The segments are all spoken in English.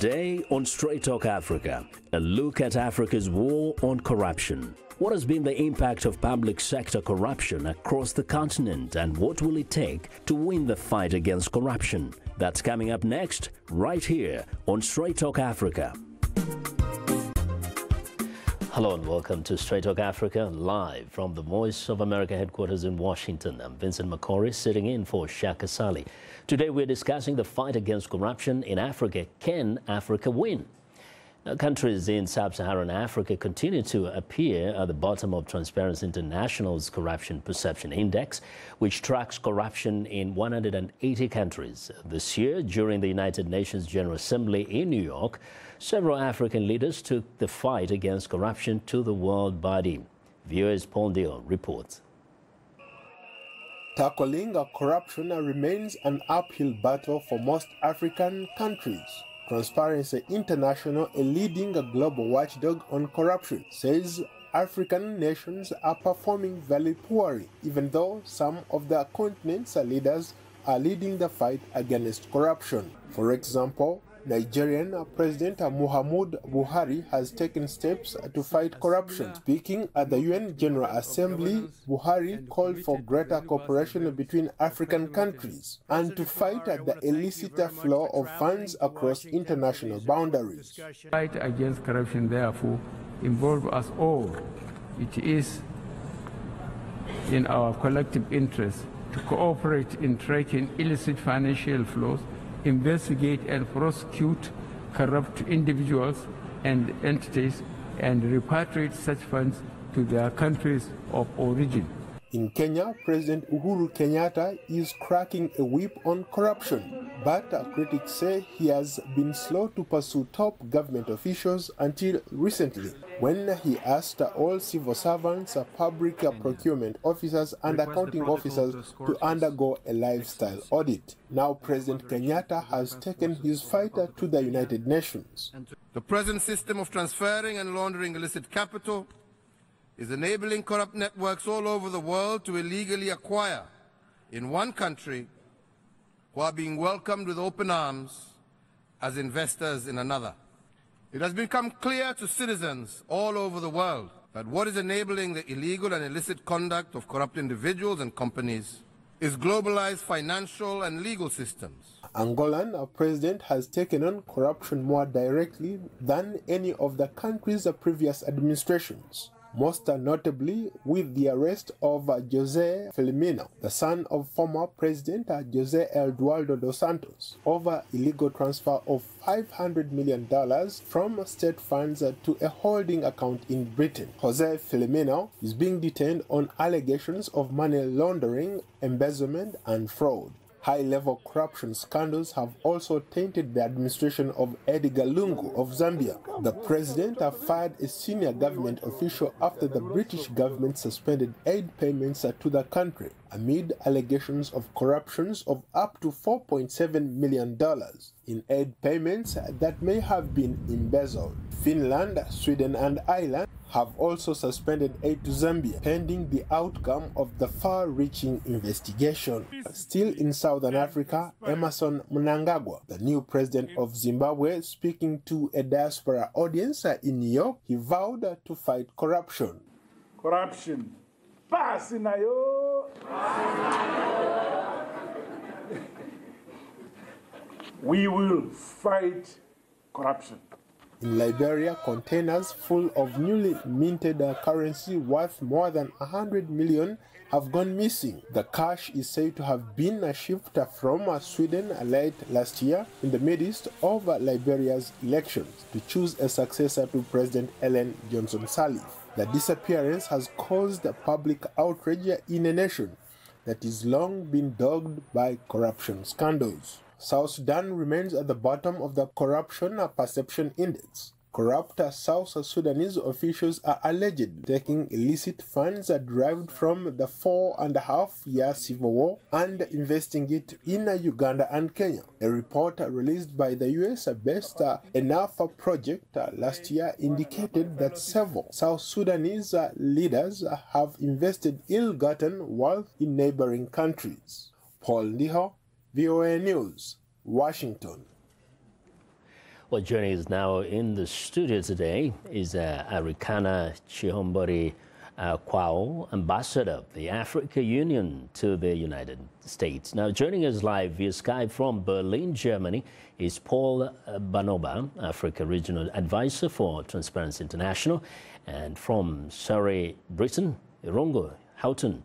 Today on Straight Talk Africa, a look at Africa's war on corruption. What has been the impact of public sector corruption across the continent, and what will it take to win the fight against corruption? That's coming up next, right here on Straight Talk Africa. Hello and welcome to Straight Talk Africa, live from the Voice of America headquarters in Washington. I'm Vincent Makori, sitting in for Shaka Sali. Today we're discussing the fight against corruption in Africa. Can Africa win? Now, countries in sub-Saharan Africa continue to appear at the bottom of Transparency International's Corruption Perception Index, which tracks corruption in 180 countries. This year, during the United Nations General Assembly in New York, several African leaders took the fight against corruption to the world body. Viewers Paul Dio reports. Tackling corruption remains an uphill battle for most African countries. Transparency International, a leading global watchdog on corruption, says African nations are performing very poorly, even though some of the continent's leaders are leading the fight against corruption. For example, Nigerian President Muhammadu Buhari has taken steps to fight corruption. Speaking at the UN General Assembly, Buhari called for greater cooperation between African countries and to fight the illicit flow of funds across international boundaries. Fight against corruption, therefore, involves us all. It is in our collective interest to cooperate in tracking illicit financial flows, investigate and prosecute corrupt individuals and entities, and repatriate such funds to their countries of origin. In Kenya, President Uhuru Kenyatta is cracking a whip on corruption, but critics say he has been slow to pursue top government officials until recently, when he asked all civil servants, public procurement officers and accounting officers to undergo a lifestyle audit. Now President Kenyatta has taken his fight to the United Nations. The present system of transferring and laundering illicit capital is enabling corrupt networks all over the world to illegally acquire in one country who are being welcomed with open arms as investors in another. It has become clear to citizens all over the world that what is enabling the illegal and illicit conduct of corrupt individuals and companies is globalized financial and legal systems. Angolan president has taken on corruption more directly than any of the country's previous administrations, most notably with the arrest of José Filomeno, the son of former President José Eduardo dos Santos, over illegal transfer of $500 million from state funds to a holding account in Britain. José Filomeno is being detained on allegations of money laundering, embezzlement, and fraud. High-level corruption scandals have also tainted the administration of Edgar Lungu of Zambia. The president fired a senior government official after the British government suspended aid payments to the country amid allegations of corruptions of up to $4.7 million in aid payments that may have been embezzled. Finland, Sweden, and Ireland have also suspended aid to Zambia, pending the outcome of the far-reaching investigation. Still in Southern Africa, Emmerson Mnangagwa, the new president of Zimbabwe, speaking to a diaspora audience in New York, he vowed to fight corruption. Corruption. Pasi nayo. We will fight corruption. In Liberia, containers full of newly minted currency worth more than 100 million have gone missing. The cash is said to have been shipped from Sweden late last year in the midst of Liberia's elections to choose a successor to President Ellen Johnson Sirleaf. The disappearance has caused public outrage in a nation that has long been dogged by corruption scandals. South Sudan remains at the bottom of the Corruption Perception Index. Corrupt South Sudanese officials are alleged taking illicit funds derived from the 4.5-year civil war and investing it in Uganda and Kenya. A report released by the US-based Enough Project last year indicated that several South Sudanese leaders have invested ill-gotten wealth in neighboring countries. Paul Ndiho, VOA News, Washington. Well, joining us now in the studio today is Arikana Chihombori Quao, Ambassador of the Africa Union to the United States. Now, joining us live via Skype from Berlin, Germany, is Paul Banoba, Africa Regional Advisor for Transparency International, and from Surrey, Britain, Irungu Houghton,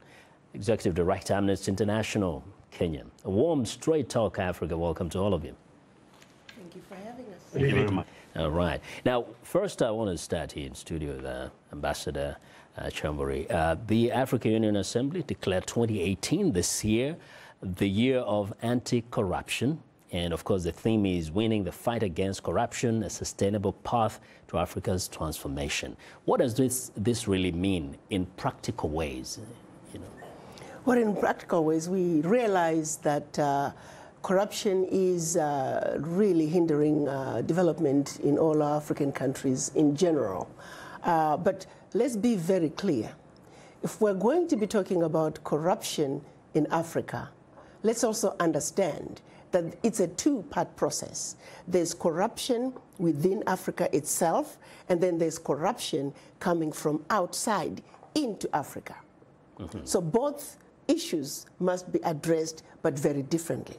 Executive Director, Amnesty International, Kenya. A warm, straight talk, Africa. Welcome to all of you. Thank you for having us. Thank you very much. All right. Now, first, I want to start here in studio with Ambassador Chihombori. The Africa Union Assembly declared 2018 this year the year of anti-corruption. And of course, the theme is winning the fight against corruption, a sustainable path to Africa's transformation. What does this really mean in practical ways? Well, in practical ways, we realize that corruption is really hindering development in all African countries in general. But let's be very clear. If we're going to be talking about corruption in Africa, let's also understand that it's a two-part process. There's corruption within Africa itself, and then there's corruption coming from outside into Africa. Mm-hmm. So both issues must be addressed, but very differently.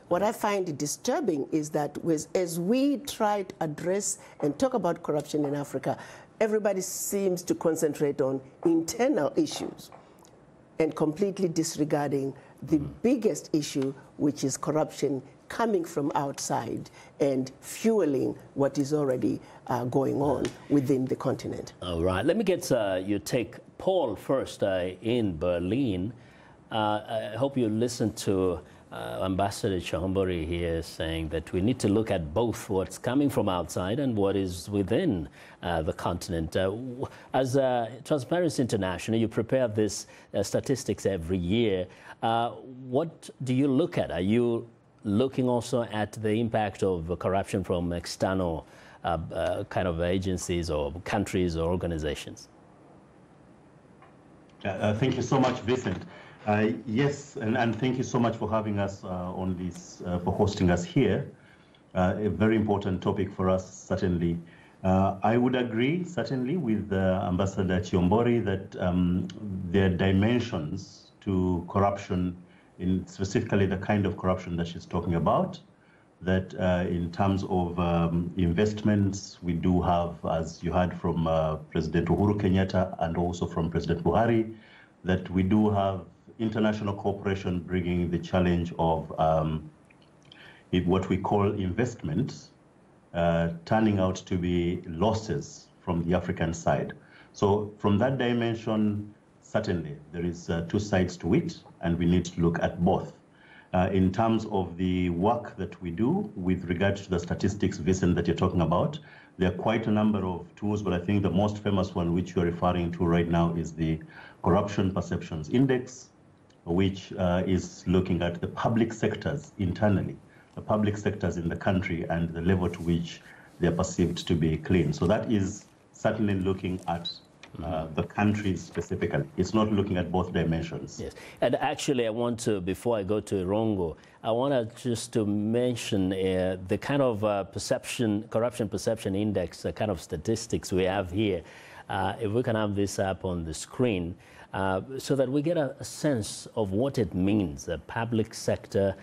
What I find disturbing is that as we try to address and talk about corruption in Africa, everybody seems to concentrate on internal issues and completely disregarding the biggest issue, which is corruption coming from outside and fueling what is already going on within the continent. All right. Let me get your take. Paul, first, in Berlin. I hope you listened to Ambassador Chihombori here saying that we need to look at both what's coming from outside and what is within the continent. As Transparency International, you prepare this statistics every year. What do you look at? Are you looking also at the impact of corruption from external kind of agencies or countries or organizations? Thank you so much, Vincent. Yes, and thank you so much for having us on this, for hosting us here. A very important topic for us, certainly. I would agree, certainly, with Ambassador Chihombori that there are dimensions to corruption, in specifically the kind of corruption that she's talking about, that in terms of investments, we do have, as you heard from President Uhuru Kenyatta and also from President Buhari, that we do have international cooperation bringing the challenge of what we call investments turning out to be losses from the African side. So from that dimension, certainly there is two sides to it, and we need to look at both. In terms of the work that we do with regard to the statistics, Vincent, that you're talking about, there are quite a number of tools, but I think the most famous one which you're referring to right now is the Corruption Perceptions Index, which is looking at the public sectors internally, the public sectors in the country and the level to which they're perceived to be clean. So that is certainly looking at the country specifically. It's not looking at both dimensions. Yes, and actually I want to, before I go to Irungu, I want to mention the kind of corruption perception index, the kind of statistics we have here. If we can have this up on the screen, so that we get a sense of what it means, the public sector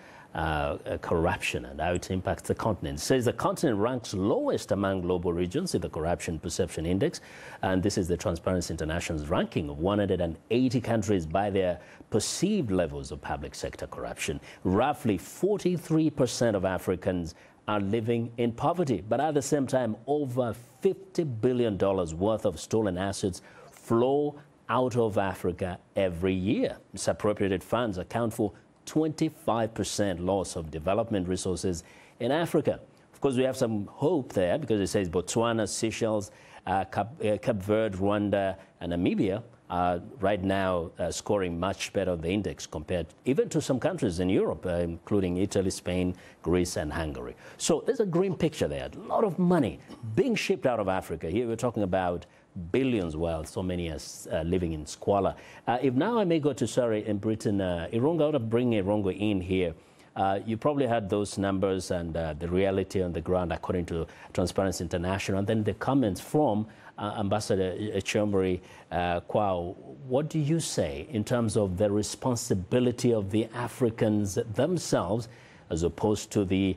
corruption and how it impacts the continent. It says the continent ranks lowest among global regions in the Corruption Perception Index, and this is the Transparency International's ranking of 180 countries by their perceived levels of public sector corruption. Roughly 43% of Africans are living in poverty, but at the same time, over $50 billion worth of stolen assets flow out of Africa every year. Misappropriated funds account for 25% loss of development resources in Africa. Of course, we have some hope there because it says Botswana, Seychelles, Cape Verde, Rwanda, and Namibia are right now scoring much better on the index compared even to some countries in Europe, including Italy, Spain, Greece, and Hungary. So there's a grim picture there. A lot of money being shipped out of Africa. Here we're talking about billions, while so many are living in squalor. If now I may go to Surrey in Britain, Irungu, I want to bring Irungu in here. You probably had those numbers and the reality on the ground according to Transparency International, and then the comments from Ambassador Echeombori Quao. What do you say in terms of the responsibility of the Africans themselves as opposed to the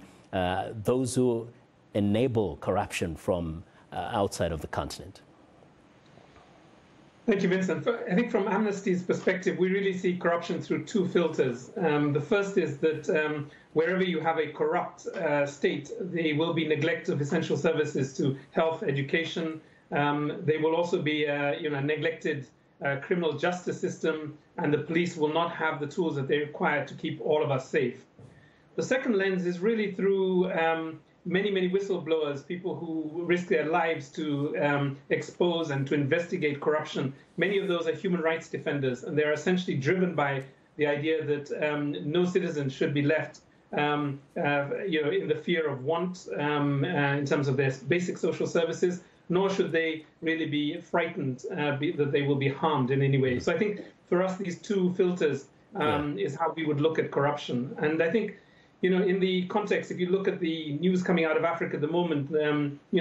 those who enable corruption from outside of the continent? Thank you, Vincent. I think from Amnesty's perspective, we really see corruption through two filters. The first is that wherever you have a corrupt state, there will be neglect of essential services to health, education. There will also be a neglected criminal justice system, and the police will not have the tools that they require to keep all of us safe. The second lens is really through many whistleblowers, people who risk their lives to expose and to investigate corruption. Many of those are human rights defenders, and they're essentially driven by the idea that no citizen should be left in the fear of want in terms of their basic social services, nor should they really be frightened that they will be harmed in any way. So I think for us, these two filters is how we would look at corruption. And I think, in the context, if you look at the news coming out of Africa at the moment,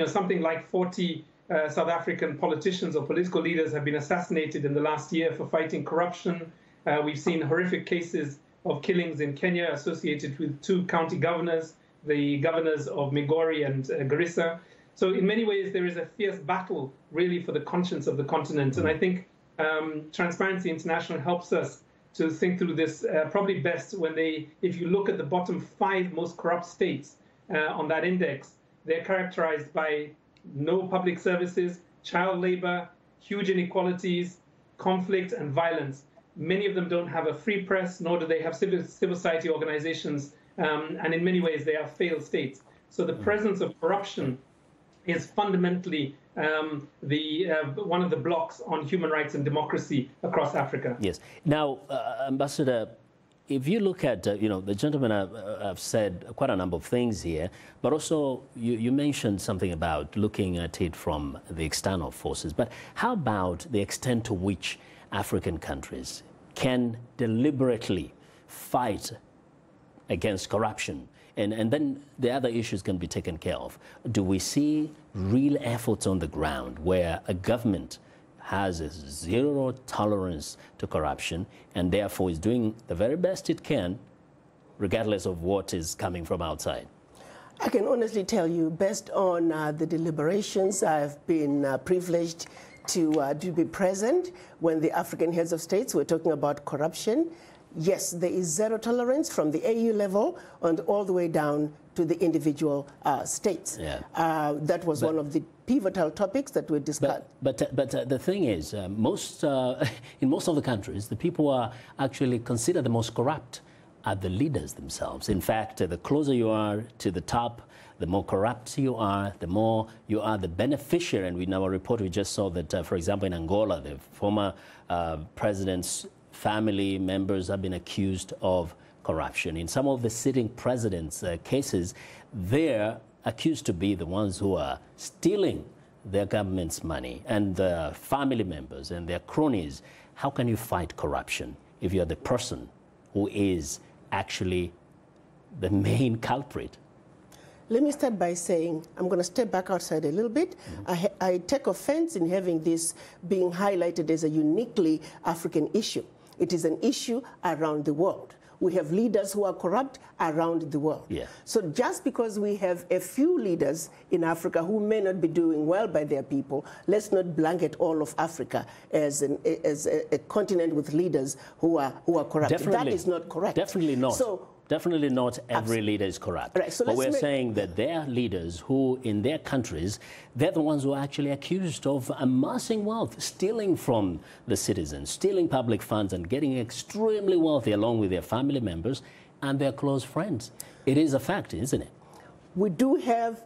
something like 40 South African politicians or political leaders have been assassinated in the last year for fighting corruption. We've seen horrific cases of killings in Kenya associated with two county governors, the governors of Migori and Garissa. So in many ways, there is a fierce battle really for the conscience of the continent. And I think Transparency International helps us to think through this probably best when if you look at the bottom 5 most corrupt states on that index, they're characterized by no public services, child labor, huge inequalities, conflict, and violence. Many of them don't have a free press, nor do they have civil society organizations, and in many ways they are failed states. So the presence of corruption is fundamentally one of the blocks on human rights and democracy across Africa. Yes. Now, Ambassador, if you look at, the gentlemen have said quite a number of things here, but also you mentioned something about looking at it from the external forces. But how about the extent to which African countries can deliberately fight against corruption? And then the other issues can be taken care of. Do we see real efforts on the ground where a government has a zero tolerance to corruption and therefore is doing the very best it can, regardless of what is coming from outside? I can honestly tell you, based on the deliberations, I've been privileged to be present when the African heads of states were talking about corruption. Yes, there is zero tolerance from the AU level and all the way down to the individual states. Yeah. That was one of the pivotal topics that we discussed. But the thing is, in most of the countries, the people who are actually considered the most corrupt are the leaders themselves. In fact, the closer you are to the top, the more corrupt you are, the more you are the beneficiary. And in our report, we just saw that, for example, in Angola, the former president's family members have been accused of corruption. In some of the sitting presidents' cases, they're accused to be the ones who are stealing their government's money, and the family members and their cronies. How can you fight corruption if you're the person who is actually the main culprit? Let me start by saying, I'm going to step back outside a little bit. I take offense in having this being highlighted as a uniquely African issue. It is an issue around the world. We have leaders who are corrupt around the world. Yeah. So just because we have a few leaders in Africa who may not be doing well by their people, let's not blanket all of Africa as a continent with leaders who are corrupt. Definitely. That is not correct. Definitely not. So, definitely not every leader is corrupt. Right, so but we're saying that there are leaders who, in their countries, they're the ones who are actually accused of amassing wealth, stealing from the citizens, stealing public funds and getting extremely wealthy along with their family members and their close friends. It is a fact, isn't it? We do have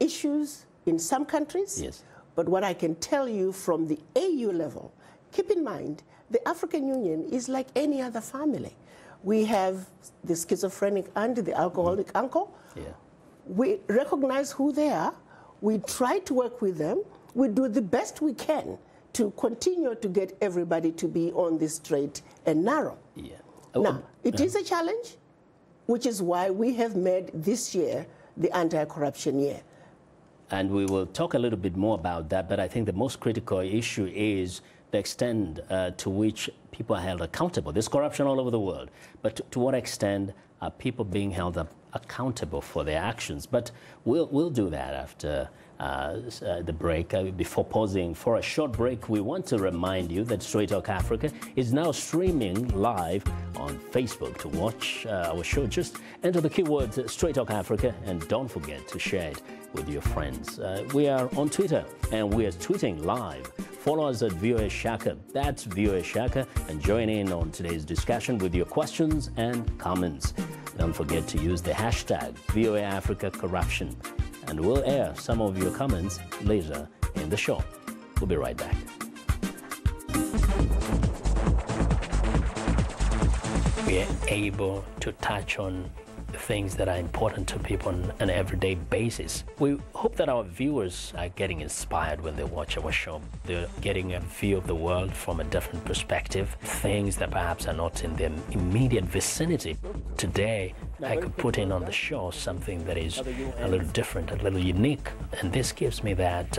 issues in some countries. Yes. But what I can tell you from the AU level, keep in mind, the African Union is like any other family. We have the schizophrenic aunt, the alcoholic uncle. Yeah. We recognize who they are. We try to work with them. We do the best we can to continue to get everybody to be on the straight and narrow. Yeah. Now, it is a challenge. which is why we have made this year the anti-corruption year. And we will talk a little bit more about that, but I think the most critical issue is the extent to which people are held accountable. There's corruption all over the world, but to what extent are people being held accountable for their actions? But we'll do that after the break. Before pausing for a short break, we want to remind you that Straight Talk Africa is now streaming live on Facebook. To watch our show, just enter the keyword Straight Talk Africa and don't forget to share it with your friends. We are on Twitter and we are tweeting live. Follow us at VOA Shaka. That's VOA Shaka, and join in on today's discussion with your questions and comments. Don't forget to use the hashtag VOA Africa Corruption, and we'll air some of your comments later in the show. We'll be right back. We are able to touch on the things that are important to people on an everyday basis. We hope that our viewers are getting inspired when they watch our show. They're getting a view of the world from a different perspective, things that perhaps are not in their immediate vicinity. Today, I could put in on the show something that is a little different, a little unique, and this gives me that,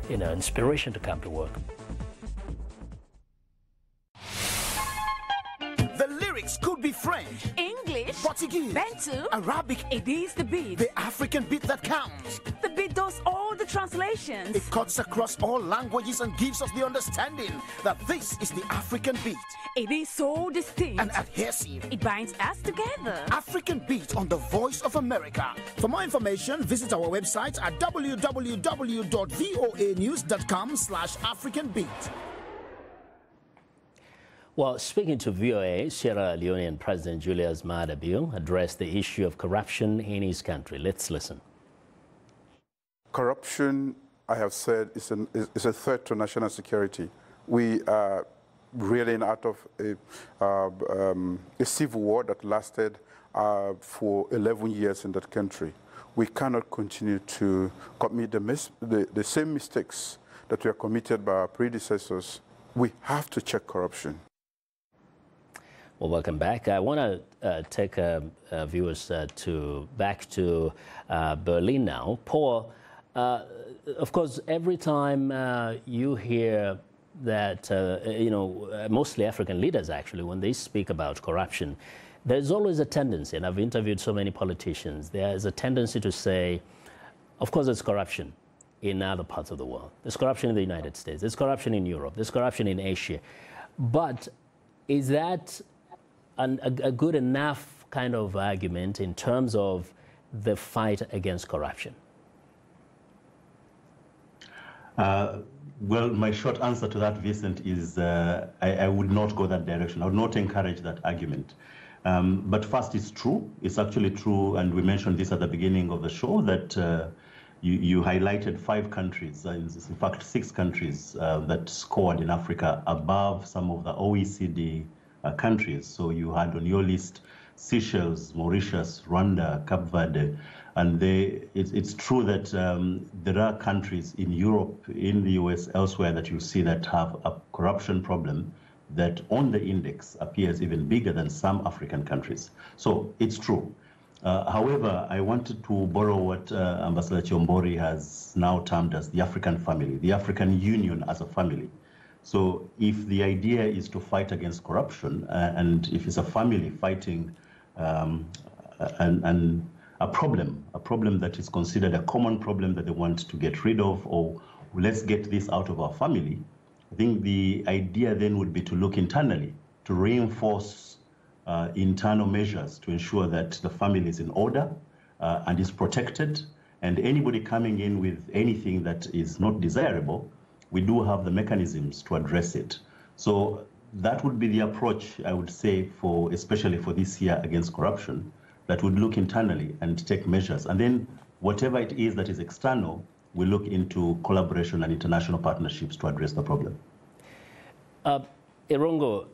inspiration to come to work. Could be French, English, Portuguese, Bantu, Arabic. It is the beat. The African beat that counts. The beat does all the translations. It cuts across all languages and gives us the understanding that this is the African beat. It is so distinct and adhesive. It binds us together. African Beat on the Voice of America. For more information, visit our website at www.voanews.com/AfricanBeat. Well, speaking to VOA, Sierra Leonean President Julius Maada Bio addressed the issue of corruption in his country. Let's listen. Corruption, I have said, is a threat to national security. We are reeling out of a civil war that lasted for 11 years in that country. We cannot continue to commit the same mistakes that were committed by our predecessors. We have to check corruption. Well, welcome back. I want to take viewers back to Berlin now. Paul, of course, every time you hear that, mostly African leaders actually, when they speak about corruption, there's always a tendency, and I've interviewed so many politicians, there's a tendency to say, of course, there's corruption in other parts of the world. There's corruption in the United States. There's corruption in Europe. There's corruption in Asia. But is that a good enough kind of argument in terms of the fight against corruption? Well, my short answer to that, Vincent, is I would not go that direction. I would not encourage that argument. But first, it's true. It's actually true, and we mentioned this at the beginning of the show, that you highlighted 5 countries, in fact 6 countries that scored in Africa above some of the OECD countries. So you had on your list Seychelles, Mauritius, Rwanda, Cape Verde, and it's true that there are countries in Europe, in the US, elsewhere that you see that have a corruption problem that on the index appears even bigger than some African countries. So it's true. However, I wanted to borrow what Ambassador Chombori has now termed as the African family, the African Union as a family. So if the idea is to fight against corruption, and if it's a family fighting a problem that is considered a common problem that they want to get rid of, or let's get this out of our family, I think the idea then would be to look internally, to reinforce internal measures to ensure that the family is in order and is protected, and anybody coming in with anything that is not desirable, we do have the mechanisms to address it. So that would be the approach, I would say, especially for this year against corruption, that would look internally and take measures. And then whatever it is that is external, we look into collaboration and international partnerships to address the problem. Irungu,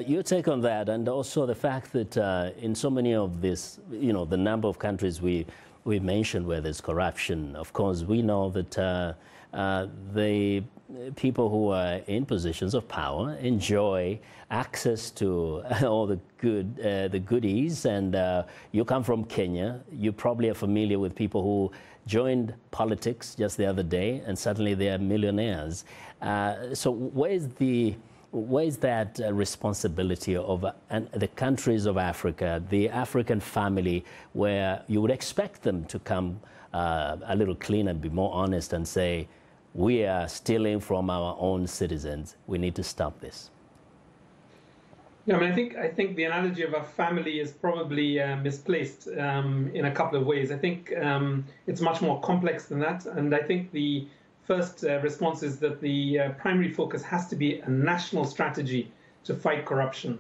your take on that, and also the fact that in so many of this, the number of countries we mentioned where there's corruption, of course, we know that the people who are in positions of power enjoy access to all the goodies. And you come from Kenya, you probably are familiar with people who joined politics just the other day, and suddenly they are millionaires. So where's that responsibility of the countries of Africa, the African family, where you would expect them to come a little clean and be more honest and say, we are stealing from our own citizens. We need to stop this. Yeah, I mean, I think the analogy of a family is probably misplaced in a couple of ways. I think it's much more complex than that, and I think the first response is that the primary focus has to be a national strategy to fight corruption.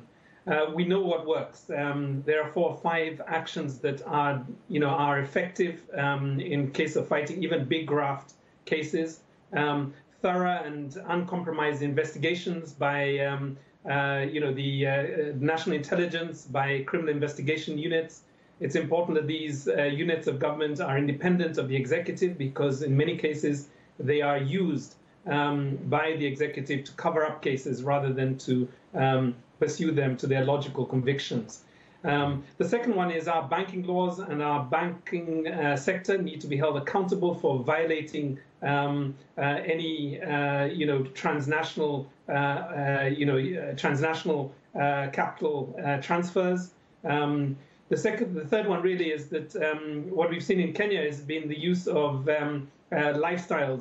We know what works. There are 4 or 5 actions that are effective in case of fighting even big graft cases. Thorough and uncompromised investigations by the national intelligence, by criminal investigation units. It's important that these units of government are independent of the executive, because in many cases they are used by the executive to cover up cases rather than to pursue them to their logical convictions. The second one is our banking laws and our banking sector need to be held accountable for violating any transnational capital transfers. The third one really is that what we've seen in Kenya has been the use of lifestyle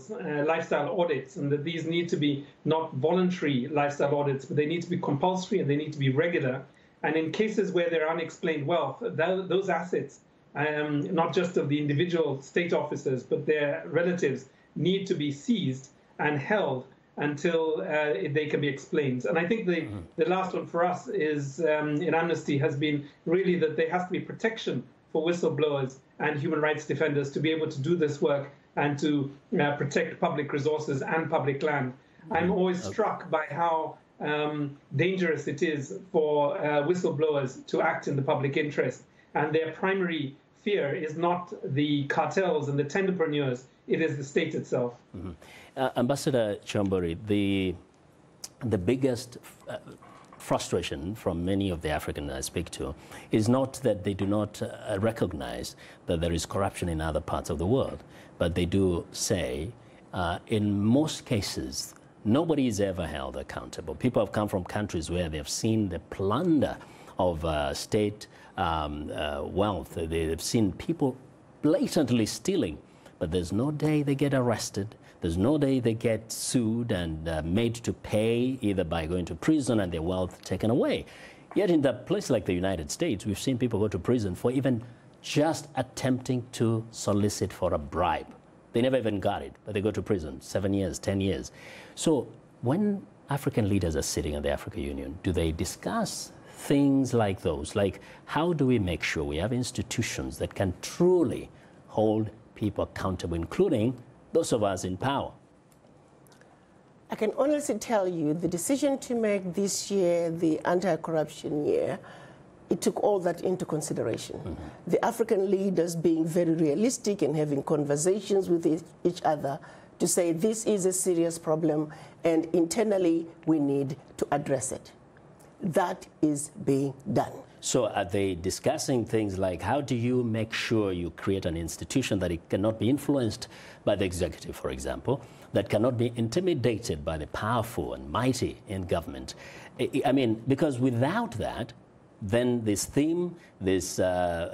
audits, and that these need to be not voluntary lifestyle audits, but they need to be compulsory and they need to be regular. And in cases where there are unexplained wealth, those assets, not just of the individual state officers, but their relatives, need to be seized and held until they can be explained. And I think the last one for us is, in Amnesty, has been really that there has to be protection for whistleblowers and human rights defenders to be able to do this work and to protect public resources and public land. I'm always struck by how dangerous it is for whistleblowers to act in the public interest. And their primary fear is not the cartels and the tenderpreneurs, it is the state itself. Mm-hmm. Ambassador Chambori, the biggest frustration from many of the Africans I speak to is not that they do not recognize that there is corruption in other parts of the world, but they do say, in most cases, nobody is ever held accountable. People have come from countries where they've seen the plunder of state wealth. They've seen people blatantly stealing, but there's no day they get arrested. There's no day they get sued and made to pay, either by going to prison and their wealth taken away. Yet in a place like the United States, we've seen people go to prison for even just attempting to solicit for a bribe. They never even got it, but they go to prison, 7 years, 10 years. So when African leaders are sitting at the African Union, do they discuss things like those? Like, how do we make sure we have institutions that can truly hold people accountable, including those of us in power? I can honestly tell you the decision to make this year the anti-corruption year, it took all that into consideration. Mm-hmm. The African leaders being very realistic and having conversations with each other to say this is a serious problem and internally we need to address it. That is being done. So are they discussing things like, how do you make sure you create an institution that it cannot be influenced by the executive, for example, that cannot be intimidated by the powerful and mighty in government? I mean, because without that, then this theme, this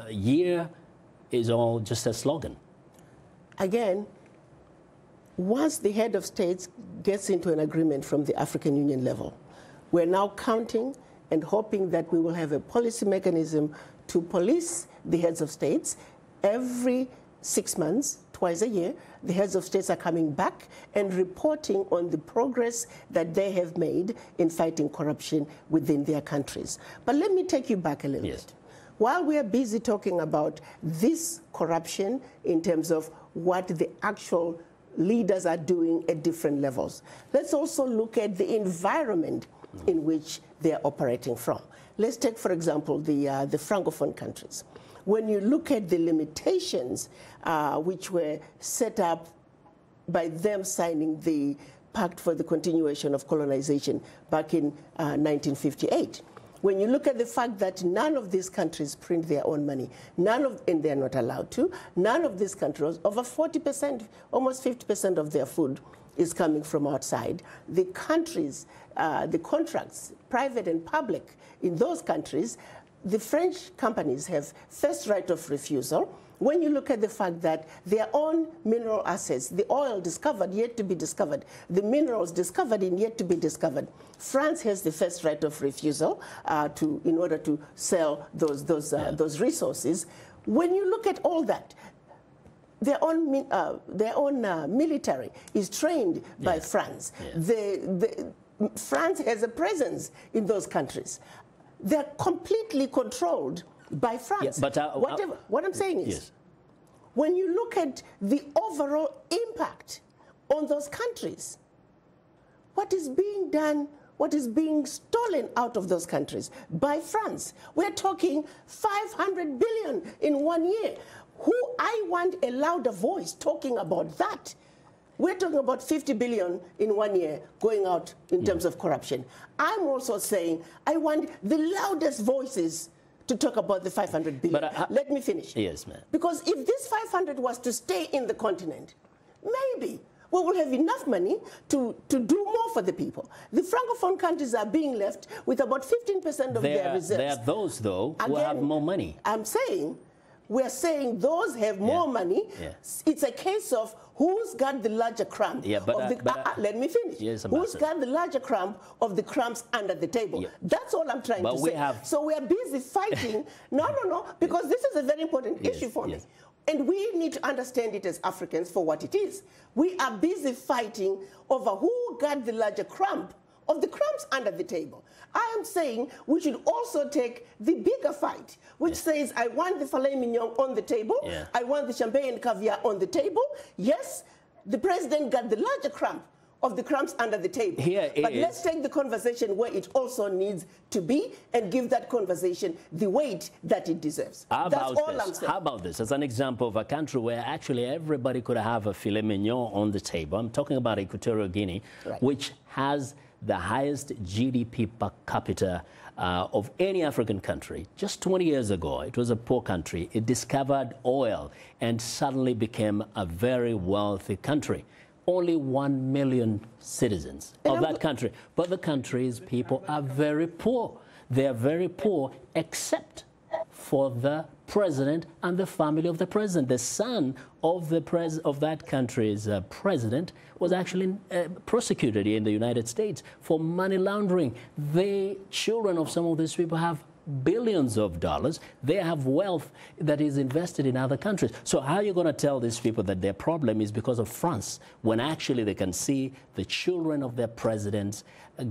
year is all just a slogan. Again, once the head of states gets into an agreement from the African Union level, we're now counting and hoping that we will have a policy mechanism to police the heads of states. Every 6 months, twice a year, the heads of states are coming back and reporting on the progress that they have made in fighting corruption within their countries. But let me take you back a little bit. While we are busy talking about this corruption in terms of what the actual leaders are doing at different levels, let's also look at the environment in which they are operating from. Let's take, for example, the Francophone countries. When you look at the limitations which were set up by them signing the Pact for the Continuation of Colonization back in 1958. When you look at the fact that none of these countries print their own money, and they're not allowed to, none of these countries, over 40%, almost 50% of their food is coming from outside. The countries, the contracts, private and public, in those countries, the French companies have first right of refusal. When you look at the fact that their own mineral assets, the oil discovered, yet to be discovered, the minerals discovered and yet to be discovered, France has the first right of refusal in order to sell those resources. When you look at all that, their own military is trained by France. France has a presence in those countries. They're completely controlled by France. Yeah, but what I'm saying is, when you look at the overall impact on those countries, what is being done, what is being stolen out of those countries by France? We're talking 500 billion in 1 year. I want a louder voice talking about that. We're talking about 50 billion in 1 year going out in terms of corruption. I'm also saying I want the loudest voices to talk about the 500 billion. But let me finish. Yes, ma'am. Because if this 500 was to stay in the continent, maybe we will have enough money to do more for the people. The Francophone countries are being left with about 15% of their reserves. There are those, though, who have more money. We're saying those have more money. Yeah. It's a case of who's got the larger crumb. Yeah, let me finish. Yes, who's got the larger crumb of the crumbs under the table? Yeah. That's all I'm trying to say. So we're busy fighting. No, because this is a very important issue for me. And we need to understand it as Africans for what it is. We are busy fighting over who got the larger crumb of the crumbs under the table. I am saying we should also take the bigger fight, which says I want the filet mignon on the table, I want the champagne and caviar on the table. Yes, the president got the larger crumb of the crumbs under the table. But let's take the conversation where it also needs to be and give that conversation the weight that it deserves. That's all I'm saying. How about this? As an example of a country where actually everybody could have a filet mignon on the table. I'm talking about Equatorial Guinea, which has the highest GDP per capita of any African country. Just 20 years ago, it was a poor country. It discovered oil and suddenly became a very wealthy country. Only 1 million citizens of that country. But the country's people are very poor. They are very poor except for the president and the family of the president. The son of that country's president was actually prosecuted in the United States for money laundering. The children of some of these people have billions of dollars. They have wealth that is invested in other countries. So how are you going to tell these people that their problem is because of France when actually they can see the children of their presidents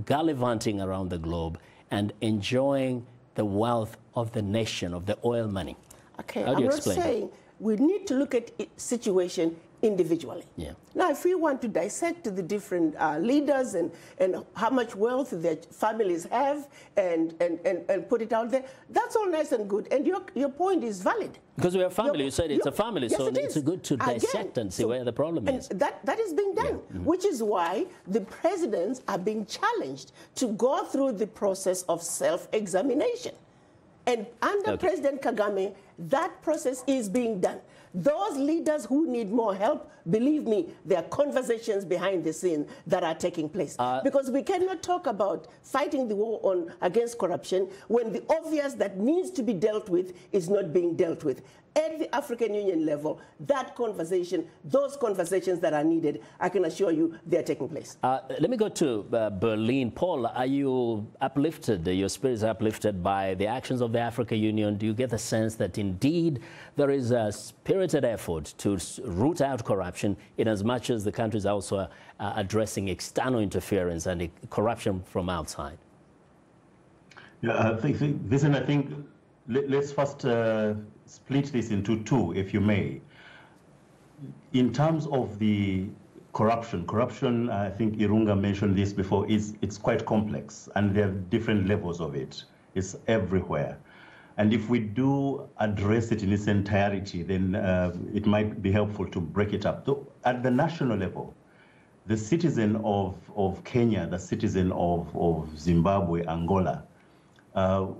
gallivanting around the globe and enjoying the wealth of the nation, of the oil money? Okay, I'm not saying we need to look at situation individually. Now, if we want to dissect the different leaders and how much wealth their families have and put it out there, that's all nice and good. And your point is valid. Because we are family. You said it's a family, so it's good to dissect and see where the problem is. That is being done, which is why the presidents are being challenged to go through the process of self-examination. And under President Kagame, that process is being done. Those leaders who need more help, believe me, there are conversations behind the scene that are taking place. Because we cannot talk about fighting the war against corruption when the obvious that needs to be dealt with is not being dealt with. At the African Union level, that conversation, those conversations that are needed, I can assure you they're taking place. Let me go to Berlin. Paul, are you uplifted, your spirits are uplifted by the actions of the African Union? Do you get the sense that indeed there is a spirited effort to root out corruption in as much as the country is also addressing external interference and corruption from outside? Yeah, I think let's first split this into two, if you may. In terms of the corruption, I think Irunga mentioned this before, it's quite complex, and there are different levels of it. It's everywhere. And if we do address it in its entirety, then it might be helpful to break it up. So at the national level, the citizen of Kenya, the citizen of Zimbabwe, Angola,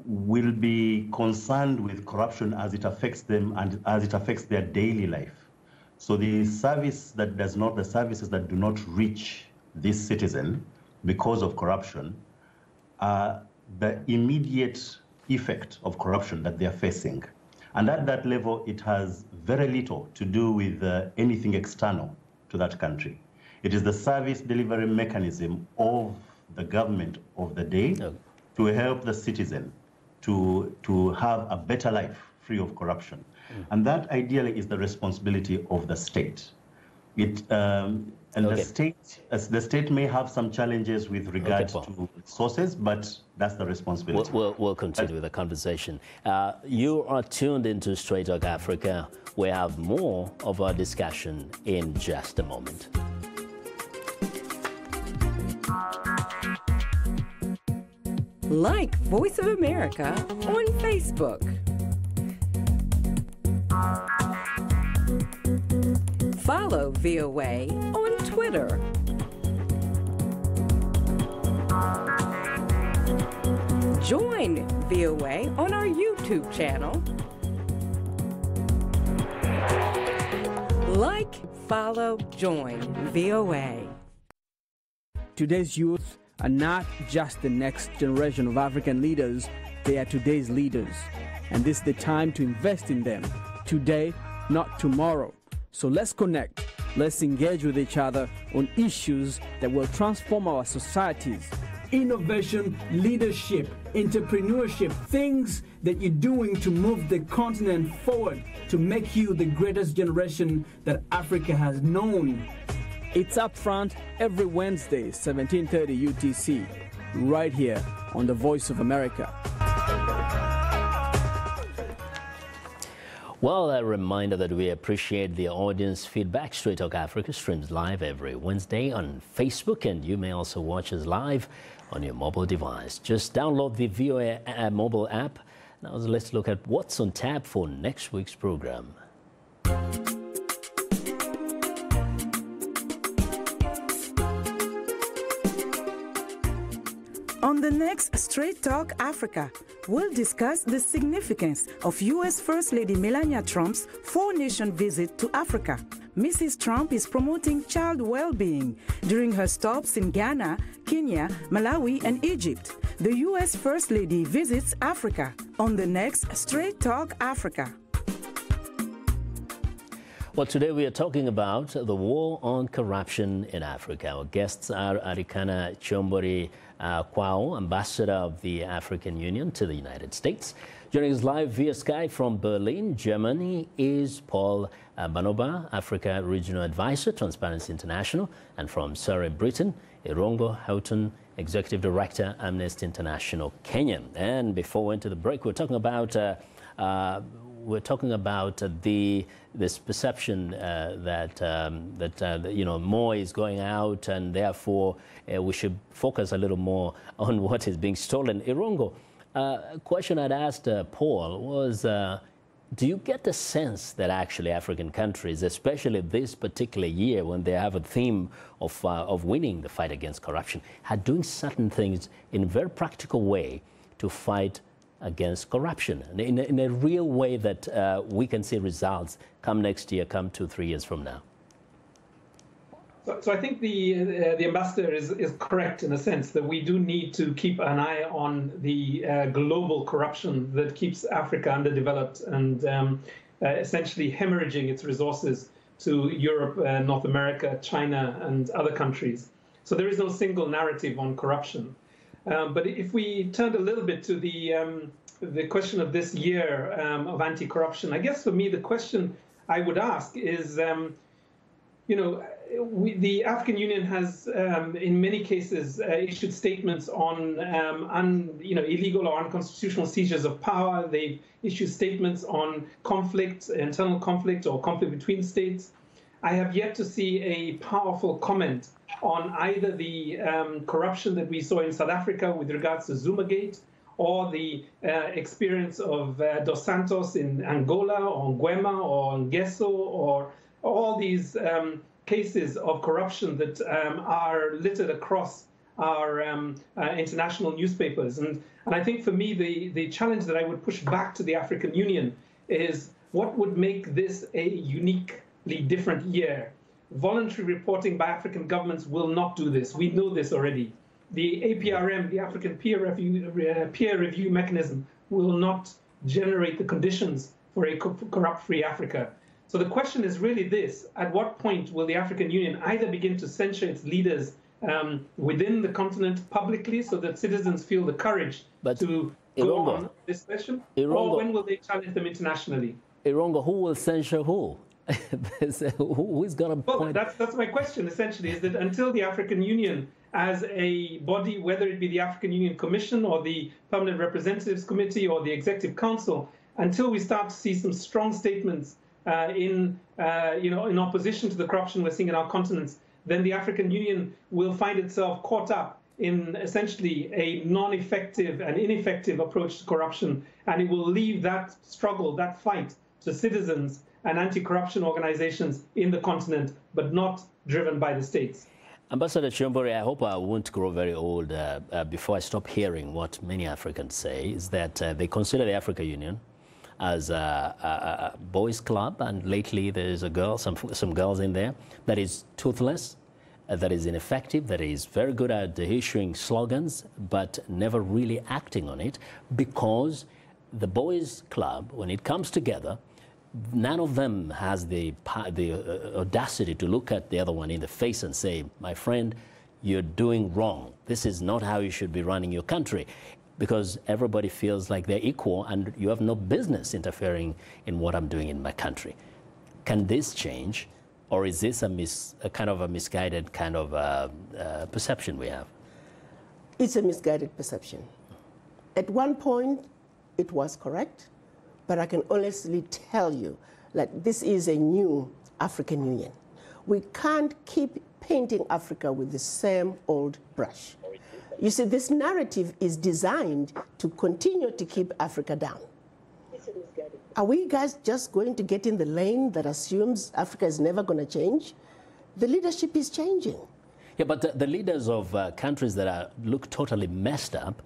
will be concerned with corruption as it affects them and as it affects their daily life. So the services that do not reach this citizen because of corruption are the immediate effect of corruption that they are facing. And at that level, it has very little to do with anything external to that country. It is the service delivery mechanism of the government of the day to help the citizen to have a better life free of corruption. And that ideally is the responsibility of the state. The state may have some challenges with regard to sources, but that's the responsibility. We'll continue with the conversation. You are tuned into Straight Talk Africa. We have more of our discussion in just a moment. Like Voice of America on Facebook. Follow VOA on Twitter. Join VOA on our YouTube channel. Like, follow, join VOA. Today's youth are not just the next generation of African leaders, they are today's leaders. And this is the time to invest in them. Today, not tomorrow. So let's connect, let's engage with each other on issues that will transform our societies. Innovation, leadership, entrepreneurship, things that you're doing to move the continent forward, to make you the greatest generation that Africa has known. It's Upfront every Wednesday, 17:30 UTC, right here on The Voice of America. Well, a reminder that we appreciate the audience feedback. Straight Talk Africa streams live every Wednesday on Facebook, and you may also watch us live on your mobile device. Just download the VOA mobile app. Now let's look at what's on tap for next week's program. On the next Straight Talk Africa, we'll discuss the significance of U.S. First Lady Melania Trump's four-nation visit to Africa. Mrs. Trump is promoting child well-being during her stops in Ghana, Kenya, Malawi, and Egypt. The U.S. First Lady visits Africa on the next Straight Talk Africa. Well, today we are talking about the war on corruption in Africa. Our guests are Arikana Chombori Kwao, Ambassador of the African Union to the United States. Joining us live via Skype from Berlin, Germany, is Paul Banoba, Africa Regional Advisor, Transparency International, and from Surrey, Britain, Irongo Houghton, Executive Director, Amnesty International, Kenya. And before we went to the break, we're talking about this perception that more is going out, and therefore we should focus a little more on what is being stolen. Irongo, a question I'd asked Paul was, do you get the sense that actually African countries, especially this particular year when they have a theme of winning the fight against corruption, are doing certain things in a very practical way to fight against corruption in a real way that we can see results come next year, come 2-3 years from now? So I think the ambassador is correct in the sense that we do need to keep an eye on the global corruption that keeps Africa underdeveloped and essentially hemorrhaging its resources to Europe, North America, China, and other countries. So there is no single narrative on corruption. But if we turned a little bit to the question of this year of anti-corruption, I guess for me the question I would ask is, the African Union has, in many cases, issued statements on illegal or unconstitutional seizures of power. They've issued statements on conflict, internal conflict, or conflict between states. I have yet to see a powerful comment on either the corruption that we saw in South Africa with regards to Zumagate, or the experience of Dos Santos in Angola, or Nguema, or Ngeso, or all these cases of corruption that are littered across our international newspapers. And I think for me, the challenge that I would push back to the African Union is what would make this a uniquely different year. Voluntary reporting by African governments will not do this. We know this already. The APRM, the African peer review mechanism, will not generate the conditions for a corrupt-free Africa. So the question is really this: at what point will the African Union either begin to censure its leaders within the continent publicly so that citizens feel the courage to go on this question, or when will they challenge them internationally? Irongo, who will censure who? Who is going to point? That's my question, essentially, is that until the African Union as a body, whether it be the African Union Commission or the Permanent Representatives Committee or the Executive Council, until we start to see some strong statements in opposition to the corruption we're seeing in our continents, then the African Union will find itself caught up in essentially a non-effective and ineffective approach to corruption, and it will leave that struggle, that fight, to citizens and anti-corruption organizations in the continent, but not driven by the states. Ambassador Chirombori, I hope I won't grow very old before I stop hearing what many Africans say, is that they consider the African Union as a boys' club, and lately there's a girl, some girls in there, that is toothless, that is ineffective, that is very good at issuing slogans, but never really acting on it, because the boys' club, when it comes together, none of them has the audacity to look at the other one in the face and say, my friend, you're doing wrong. This is not how you should be running your country, because everybody feels like they're equal and you have no business interfering in what I'm doing in my country. Can this change, or is this a kind of a misguided kind of perception we have? It's a misguided perception. At one point, it was correct. But I can honestly tell you that this is a new African Union. We can't keep painting Africa with the same old brush. You see, this narrative is designed to continue to keep Africa down. Are we guys just going to get in the lane that assumes Africa is never going to change? The leadership is changing. Yeah, but the leaders of countries that look totally messed up,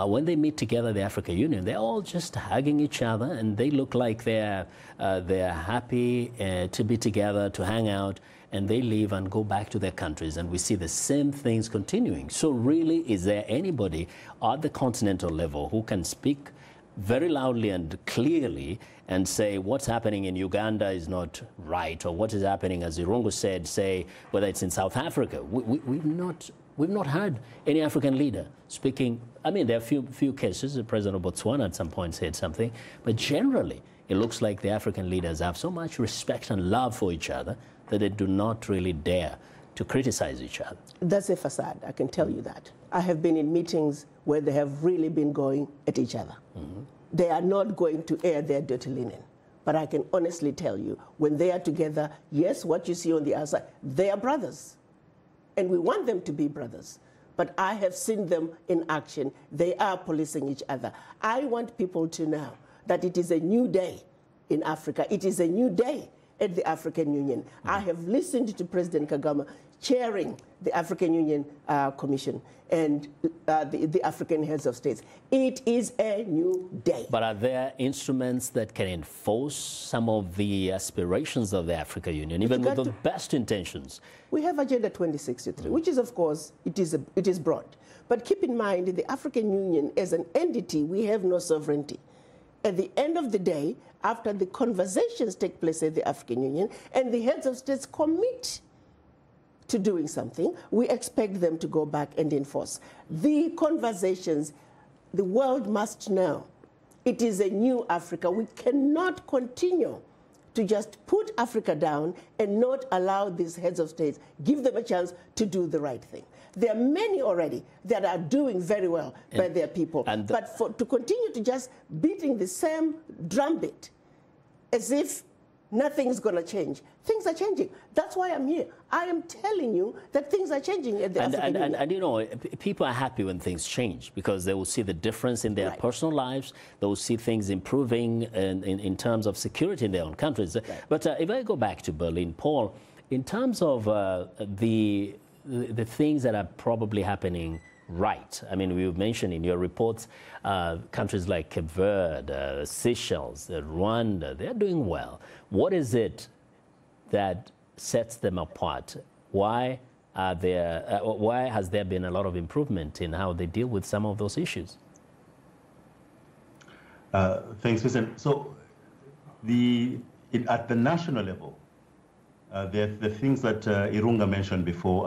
when they meet together, the African Union, they're all just hugging each other, and they look like they're happy to be together, to hang out, and they leave and go back to their countries, and we see the same things continuing. So really, is there anybody at the continental level who can speak very loudly and clearly and say what's happening in Uganda is not right, or what is happening, as Irongo said, say whether it's in South Africa? We've not heard any African leader speaking. I mean, there are few cases. The president of Botswana at some point said something, but generally it looks like the African leaders have so much respect and love for each other that they do not really dare to criticize each other. That's a facade, I can tell you that. I have been in meetings where they have really been going at each other. Mm-hmm. They are not going to air their dirty linen. But I can honestly tell you, when they are together, yes, what you see on the outside, they are brothers. And we want them to be brothers. But I have seen them in action. They are policing each other. I want people to know that it is a new day in Africa. It is a new day at the African Union. Mm-hmm. I have listened to President Kagame chairing the African Union Commission and the African heads of states. It is a new day. But are there instruments that can enforce some of the aspirations of the African Union, even with the best intentions? We have Agenda 2063, which is, of course, it is broad. But keep in mind, the African Union, as an entity, we have no sovereignty. At the end of the day, after the conversations take place at the African Union and the heads of states commit to doing something, we expect them to go back and enforce. The conversations, the world must know, it is a new Africa. We cannot continue to just put Africa down and not allow these heads of states, give them a chance to do the right thing. There are many already that are doing very well by their people. But to continue to just beating the same drumbeat as if nothing's going to change. Things are changing. That's why I'm here. I am telling you that things are changing at the African Union. And you know, people are happy when things change because they will see the difference in their personal lives. They will see things improving in terms of security in their own countries. Right. But if I go back to Berlin, Paul, in terms of the things that are probably happening right. I mean, you mentioned in your reports countries like Cape Verde, Seychelles, Rwanda, they're doing well. What is it that sets them apart? Why has there been a lot of improvement in how they deal with some of those issues? Thanks, Vincent. So at the national level, the things that Irunga mentioned before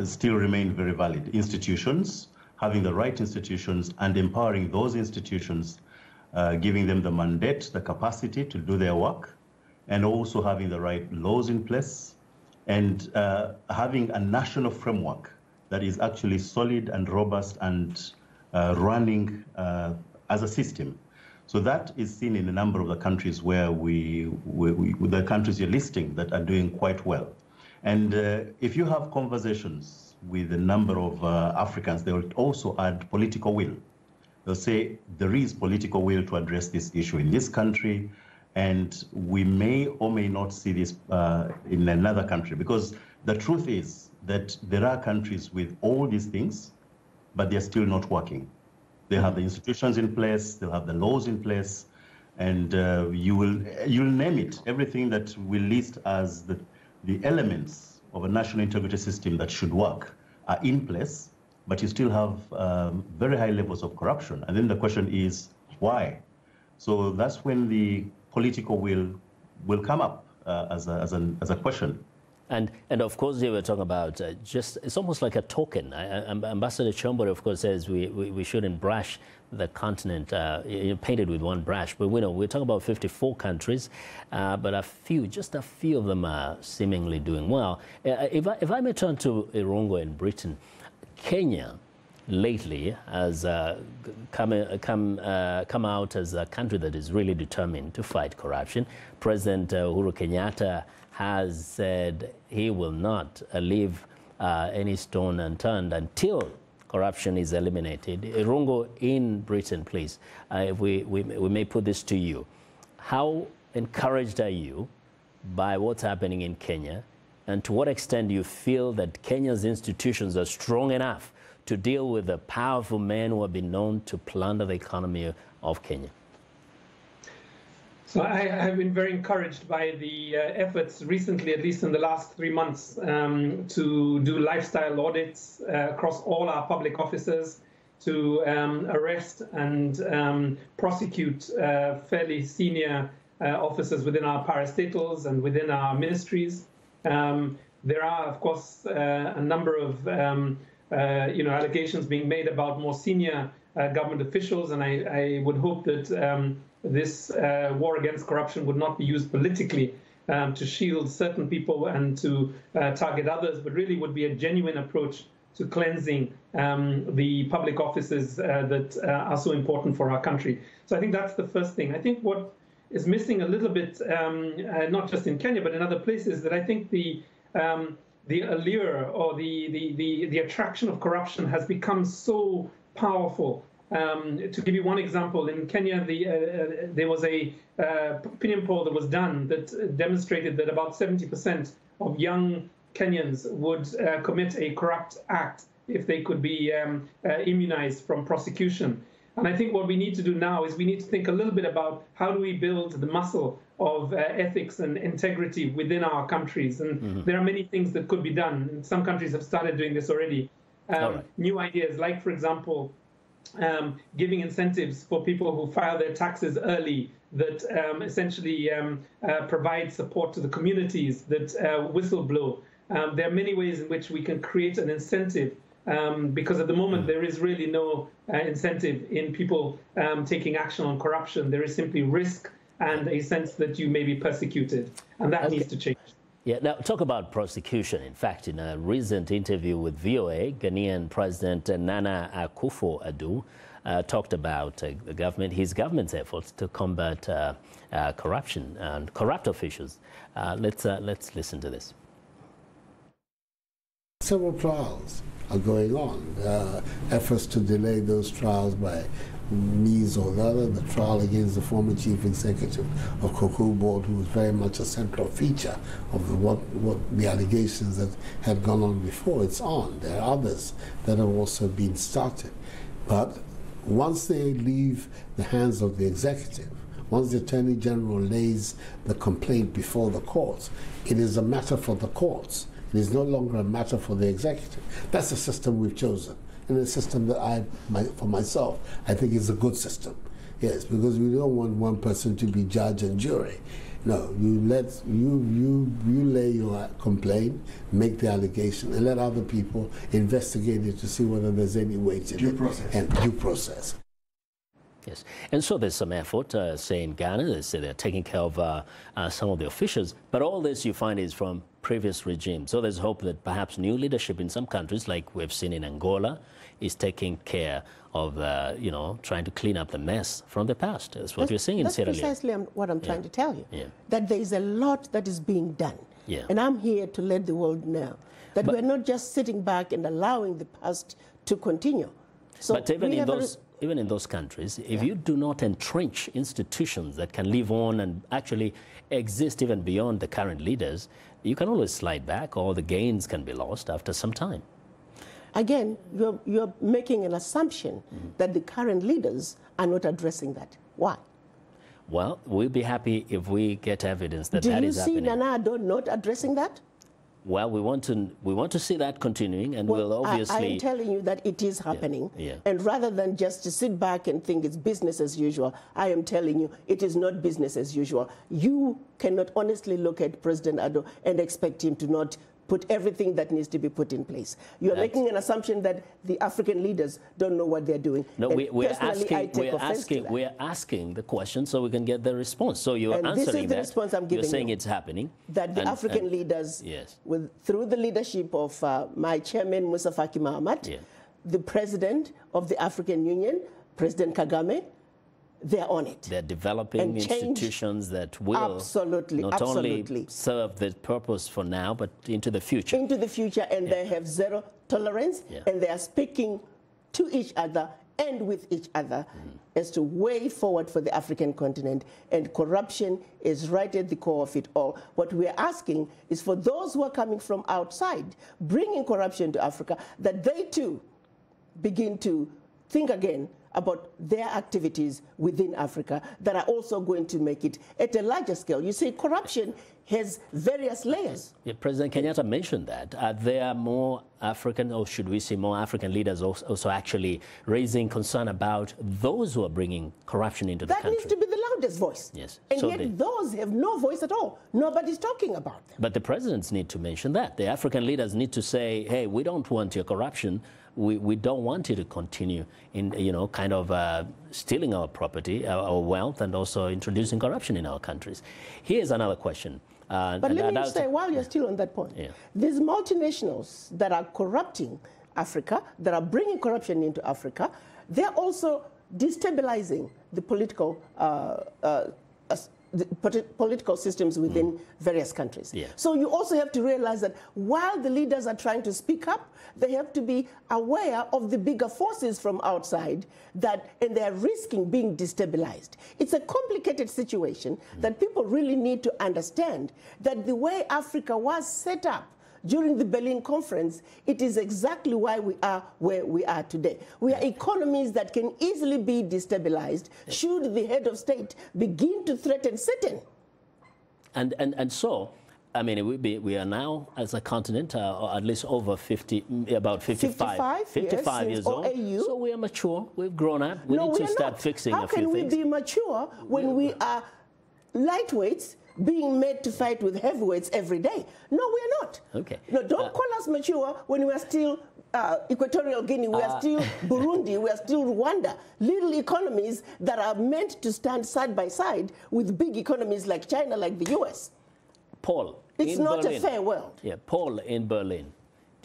still remain very valid. Institutions, having the right institutions and empowering those institutions, giving them the mandate, the capacity to do their work, and also having the right laws in place, and having a national framework that is actually solid and robust and running as a system. So that is seen in a number of the countries where the countries you're listing that are doing quite well. And if you have conversations with a number of Africans, they will also add political will. They'll say there is political will to address this issue in this country, and we may or may not see this in another country, because the truth is that there are countries with all these things, but they're still not working. They have the institutions in place, they'll have the laws in place, and you'll name it. Everything that we list as the elements of a national integrity system that should work are in place, but you still have very high levels of corruption. And then the question is, why? So that's when the political will come up as a question. And of course, they were talking about it's almost like a token. Ambassador Chombore, of course, says we shouldn't brush the continent, painted with one brush. But we're talking about 54 countries, but just a few of them are seemingly doing well. If I may turn to Irunga in Britain, Kenya lately has come out as a country that is really determined to fight corruption. President Uhuru Kenyatta has said he will not leave any stone unturned until corruption is eliminated. Irungo in Britain, please, if we may put this to you. How encouraged are you by what's happening in Kenya? And to what extent do you feel that Kenya's institutions are strong enough to deal with the powerful men who have been known to plunder the economy of Kenya? So I have been very encouraged by the efforts recently, at least in the last 3 months, to do lifestyle audits across all our public offices, to arrest and prosecute fairly senior officers within our parastatals and within our ministries. There are, of course, a number of allegations being made about more senior government officials, and I would hope that this war against corruption would not be used politically to shield certain people and to target others, but really would be a genuine approach to cleansing the public offices that are so important for our country. So I think that's the first thing. I think what is missing a little bit, not just in Kenya, but in other places, that I think the allure or the attraction of corruption has become so powerful. To give you one example, in Kenya, there was a opinion poll that was done that demonstrated that about 70% of young Kenyans would commit a corrupt act if they could be immunized from prosecution. And I think what we need to do now is we need to think a little bit about how do we build the muscle of ethics and integrity within our countries. And there are many things that could be done. And some countries have started doing this already. New ideas, like, for example, giving incentives for people who file their taxes early, that essentially provide support to the communities that whistleblow. There are many ways in which we can create an incentive, because at the moment there is really no incentive in people taking action on corruption. There is simply risk and a sense that you may be persecuted, and that needs to change. Yeah, now talk about prosecution. In fact, in a recent interview with VOA, Ghanaian President Nana Akufo-Addo talked about his government's efforts to combat corruption and corrupt officials. Let's listen to this. Several trials are going on. Efforts to delay those trials by means or the other. The trial against the former chief executive of Cocoa Board, who was very much a central feature of what the allegations that had gone on before. It's on. There are others that have also been started. But once they leave the hands of the executive, once the Attorney General lays the complaint before the courts, it is a matter for the courts. It is no longer a matter for the executive. That's the system we've chosen. And a system that for myself, I think is a good system. Yes, because we don't want one person to be judge and jury. No, you lay your complaint, make the allegation, and let other people investigate it to see whether there's any weight in it. And due process. Yes, and so there's some effort, say in Ghana, they say they're taking care of some of the officials, but all this you find is from previous regimes. So there's hope that perhaps new leadership in some countries, like we've seen in Angola, is taking care of, trying to clean up the mess from the past. That's what you're seeing in Sierra Leone. That's precisely what I'm trying to tell you, yeah. That there is a lot that is being done. Yeah. And I'm here to let the world know that we're not just sitting back and allowing the past to continue. So but even in those countries, if you do not entrench institutions that can live on and actually exist even beyond the current leaders, you can always slide back, or the gains can be lost after some time. Again, you're making an assumption that the current leaders are not addressing that. Why? Well, we'll be happy if we get evidence that that is happening. Do you see Nana Addo not addressing that? Well, we want to see that continuing, and we'll obviously... I am telling you that it is happening. Yeah. And rather than just to sit back and think it's business as usual, I am telling you it is not business as usual. You cannot honestly look at President Addo and expect him to not put everything that needs to be put in place. You're making an assumption that the African leaders don't know what they're doing. No, we're asking the question so we can get the response. So you're answering that. This is the response I'm giving. You're saying it's happening. That the African leaders, through the leadership of my chairman, Musa Faki Mahamat, the president of the African Union, President Kagame, they're on it. They're developing institutions that will not only serve the purpose for now, but into the future. Into the future, and they have zero tolerance, and they are speaking to each other and with each other as to way forward for the African continent. And corruption is right at the core of it all. What we're asking is for those who are coming from outside, bringing corruption to Africa, that they too begin to think again about their activities within Africa that are also going to make it at a larger scale. You see, corruption has various layers. Yeah, President Kenyatta mentioned that. Are there more African, or should we see more African leaders also actually raising concern about those who are bringing corruption into the country? That needs to be the loudest voice. Yes. And yet those have no voice at all. Nobody's talking about them. But the presidents need to mention that. The African leaders need to say, hey, we don't want your corruption. We don't want you to continue in, kind of stealing our property, our wealth, and also introducing corruption in our countries. Here's another question. But let me say, while you're still on that point, these multinationals that are corrupting Africa, that are bringing corruption into Africa, they're also destabilizing the political political systems within various countries. Yeah. So you also have to realize that while the leaders are trying to speak up, they have to be aware of the bigger forces from outside and they're risking being destabilized. It's a complicated situation that people really need to understand, that the way Africa was set up during the Berlin Conference, it is exactly why we are where we are today. We are economies that can easily be destabilized should the head of state begin to threaten Satan. And so, I mean, we are now, as a continent, at least over 50, about 55 years old. OAU. So we are mature. We've grown up. We need to start fixing a few things. How can we be mature when we are lightweights being made to fight with heavyweights every day? No, we're not. Okay. No, don't call us mature when we are still Equatorial Guinea, we are still Burundi, we are still Rwanda. Little economies that are meant to stand side by side with big economies like China, like the US. Paul, it's not Berlin. A fair world. Yeah, Paul, in Berlin,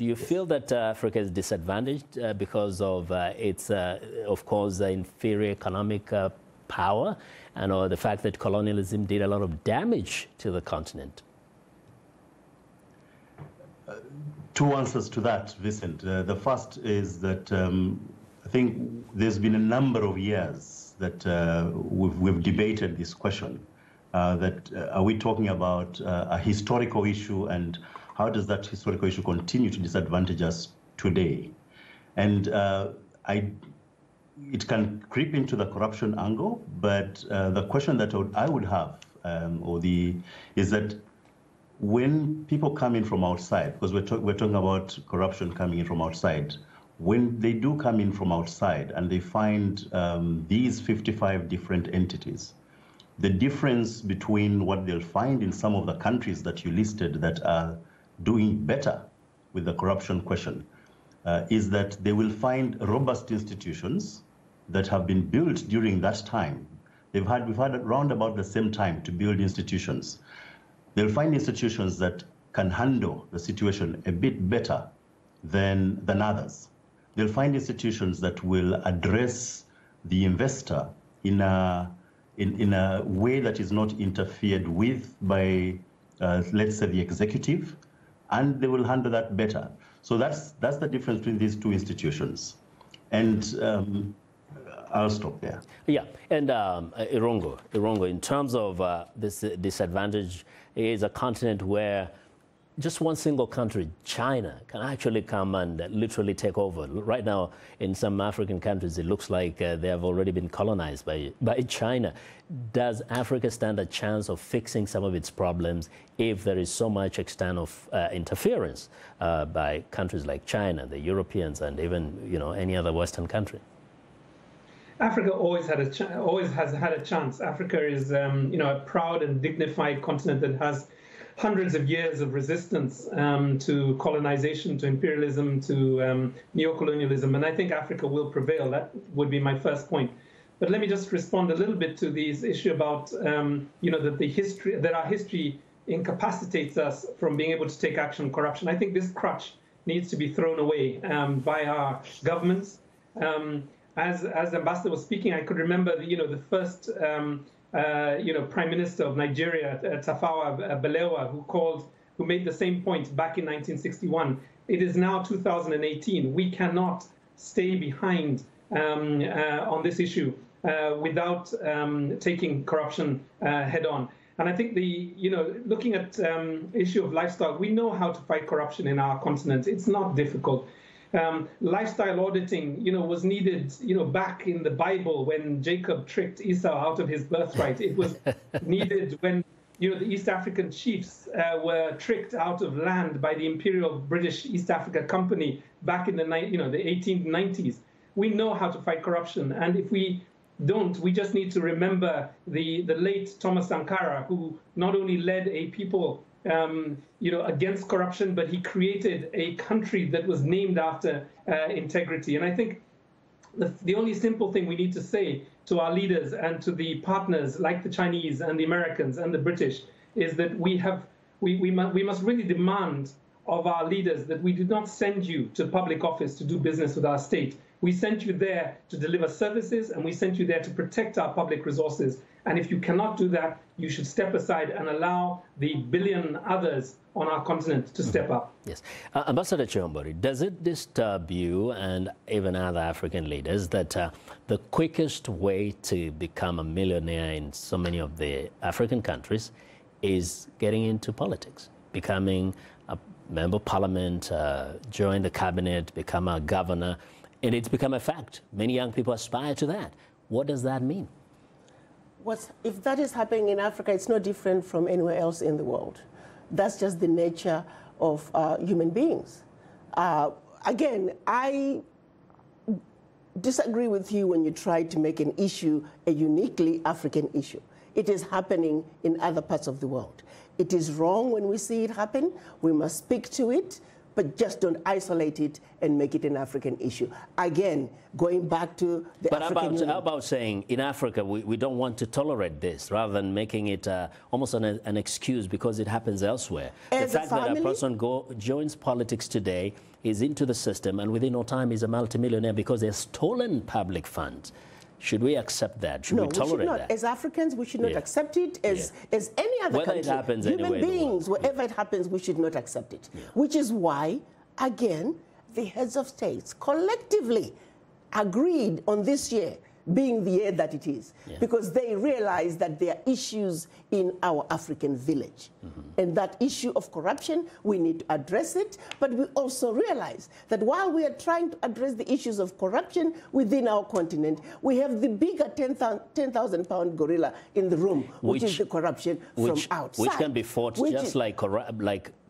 Do you feel that Africa is disadvantaged because of its, of course, inferior economic power and the fact that colonialism did a lot of damage to the continent? Two answers to that, Vincent. The first is that I think there's been a number of years that we've debated this question. Are we talking about a historical issue, and how does that historical issue continue to disadvantage us today? And it can creep into the corruption angle, but the question that I would have is that when people come in from outside, because we're talking about corruption coming in from outside, when they do come in from outside and they find these 55 different entities, the difference between what they'll find in some of the countries that you listed that are doing better with the corruption question is that they will find robust institutions that have been built during that time. We've had around about the same time to build institutions. They'll find institutions that can handle the situation a bit better than others. They'll find institutions that will address the investor in a way that is not interfered with by, let's say, the executive, and they will handle that better. So that's the difference between these two institutions. And I'll stop there. Yeah, and Irungu, in terms of this disadvantage, is a continent where just one single country, China, can actually come and literally take over. Right now, in some African countries, it looks like they have already been colonized by China. Does Africa stand a chance of fixing some of its problems if there is so much external interference by countries like China, the Europeans, and even any other Western country? Africa always has had a chance. Africa is a proud and dignified continent that has hundreds of years of resistance to colonization, to imperialism, to neocolonialism, and I think Africa will prevail. That would be my first point. But let me just respond a little bit to this issue about that our history incapacitates us from being able to take action on corruption. I think this crutch needs to be thrown away by our governments. As the ambassador was speaking, I could remember the first Prime Minister of Nigeria, Tafawa Balewa, who made the same point back in 1961. It is now 2018. We cannot stay behind on this issue without taking corruption head on. And I think looking at issue of lifestyle, we know how to fight corruption in our continent. It's not difficult. Lifestyle auditing, was needed, back in the Bible when Jacob tricked Esau out of his birthright. It was needed when, the East African chiefs were tricked out of land by the Imperial British East Africa Company back in the 1890s. We know how to fight corruption, and if we don't, we just need to remember the late Thomas Sankara, who not only led a people against corruption, but he created a country that was named after integrity. And I think the only simple thing we need to say to our leaders and to the partners like the Chinese and the Americans and the British is that we must really demand of our leaders that we did not send you to public office to do business with our state. We sent you there to deliver services, and we sent you there to protect our public resources. And if you cannot do that, you should step aside and allow the billion others on our continent to step up. Yes. Ambassador Chihombori, does it disturb you and even other African leaders that the quickest way to become a millionaire in so many of the African countries is getting into politics, becoming a member of parliament, join the cabinet, become a governor, and it's become a fact? Many young people aspire to that. What does that mean? If that is happening in Africa, it's no different from anywhere else in the world. That's just the nature of human beings. Again, I disagree with you when you try to make an issue a uniquely African issue. It is happening in other parts of the world. It is wrong when we see it happen. We must speak to it. but just don't isolate it and make it an African issue. Again, going back to the African Union. How about saying in Africa we don't want to tolerate this, rather than making it almost an excuse because it happens elsewhere? The fact that a person joins politics today, is into the system, and within no time is a multimillionaire because they've stolen public funds. Should we accept that? Should we tolerate that? As Africans, we should not accept it. As any other country, it happens human beings, world. wherever it happens, we should not accept it. Which is why, again, the heads of states collectively agreed on this year being the year that it is, because they realize that there are issues in our African village. And that issue of corruption, we need to address it, but we also realize that while we are trying to address the issues of corruption within our continent, we have the bigger 10,000-pound gorilla in the room, which is the corruption from outside. Which can be fought just like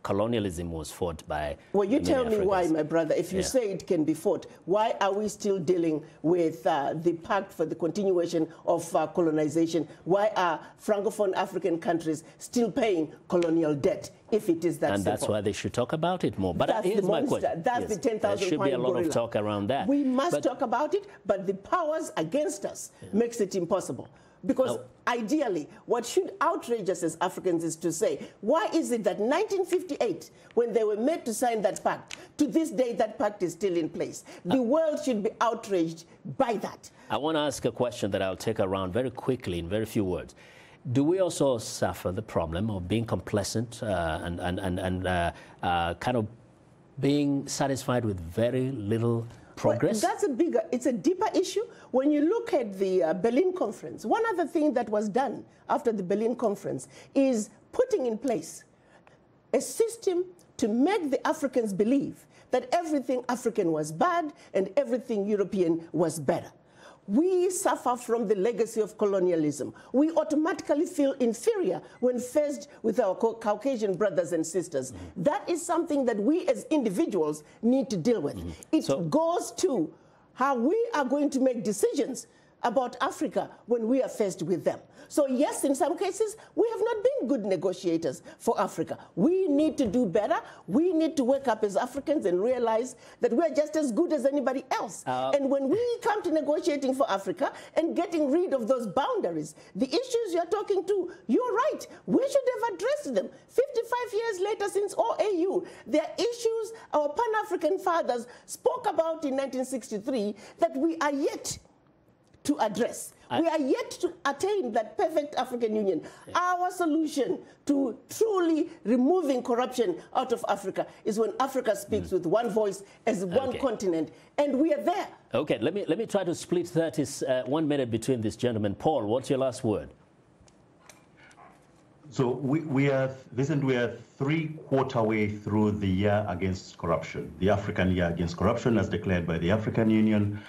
colonialism was fought by Well, you tell me why, my brother. If you say it can be fought, why are we still dealing with the Pact for the Continuation of Colonization? Why are Francophone African countries still paying colonial debt if it is that And simple? that's why they should talk about it more. But that's here's my monster. question. That's the 10,000 There should be a lot gorilla. of talk around that. We must talk about it, but the powers against us makes it impossible. Because ideally, what should outrage us as Africans is to say, why is it that 1958, when they were made to sign that pact, to this day that pact is still in place? The world should be outraged by that. I want to ask a question that I'll take around very quickly in very few words. Do we also suffer the problem of being complacent and kind of being satisfied with very little progress? Well, it's a deeper issue. When you look at the Berlin Conference, one other thing that was done after the Berlin Conference is putting in place a system to make the Africans believe that everything African was bad and everything European was better. We suffer from the legacy of colonialism. We automatically feel inferior when faced with our Caucasian brothers and sisters. That is something that we as individuals need to deal with. It goes to how we are going to make decisions about Africa when we are faced with them. So yes, in some cases, we have not been good negotiators for Africa. We need to do better. We need to wake up as Africans and realize that we are just as good as anybody else. And when we come to negotiating for Africa and getting rid of those boundaries, the issues you're talking to, you're right. We should have addressed them. 55 years later since OAU, there are issues our Pan-African fathers spoke about in 1963 that we are yet to address. We are yet to attain that perfect African Union. Our solution to truly removing corruption out of Africa is when Africa speaks with one voice as one continent, and we are there. Okay, let me try to split 1 minute between this gentleman. Paul, what's your last word? So we are 3/4 way through the year against corruption, the African year against corruption as declared by the African Union.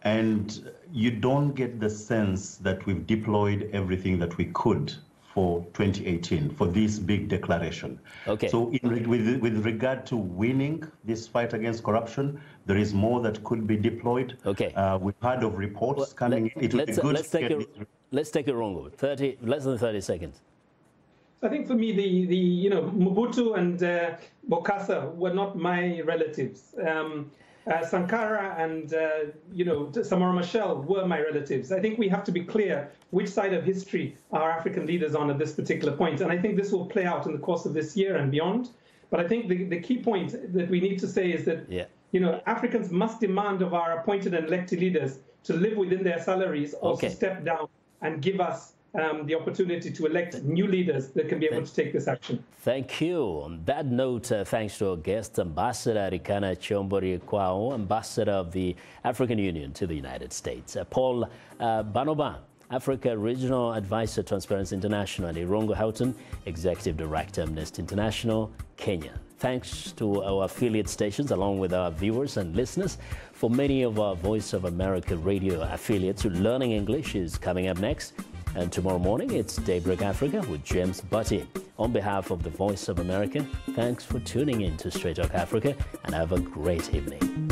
And you don't get the sense that we've deployed everything that we could for 2018, for this big declaration. Okay. So with regard to winning this fight against corruption, there is more that could be deployed. Okay. We've heard of reports coming in. It would be good let's take it wrong. Less than 30 seconds. I think for me, Mobutu and Bokassa were not my relatives. Sankara and, Samora Machel were my relatives. I think we have to be clear which side of history our African leaders on at this particular point. And I think this will play out in the course of this year and beyond. But I think the key point that we need to say is that, Africans must demand of our appointed and elected leaders to live within their salaries or to step down and give us the opportunity to elect new leaders that can be able to take this action. Thank you. On that note, thanks to our guest, Ambassador Rikana Chombori Kwao, Ambassador of the African Union to the United States. Paul Banoba, Africa Regional Advisor, Transparency International, and Irongo Houghton, Executive Director, Amnesty International, Kenya. Thanks to our affiliate stations, along with our viewers and listeners. For many of our Voice of America radio affiliates, Learning English is coming up next. And tomorrow morning, it's Daybreak Africa with James Butty. On behalf of the Voice of America, thanks for tuning in to Straight Talk Africa, and have a great evening.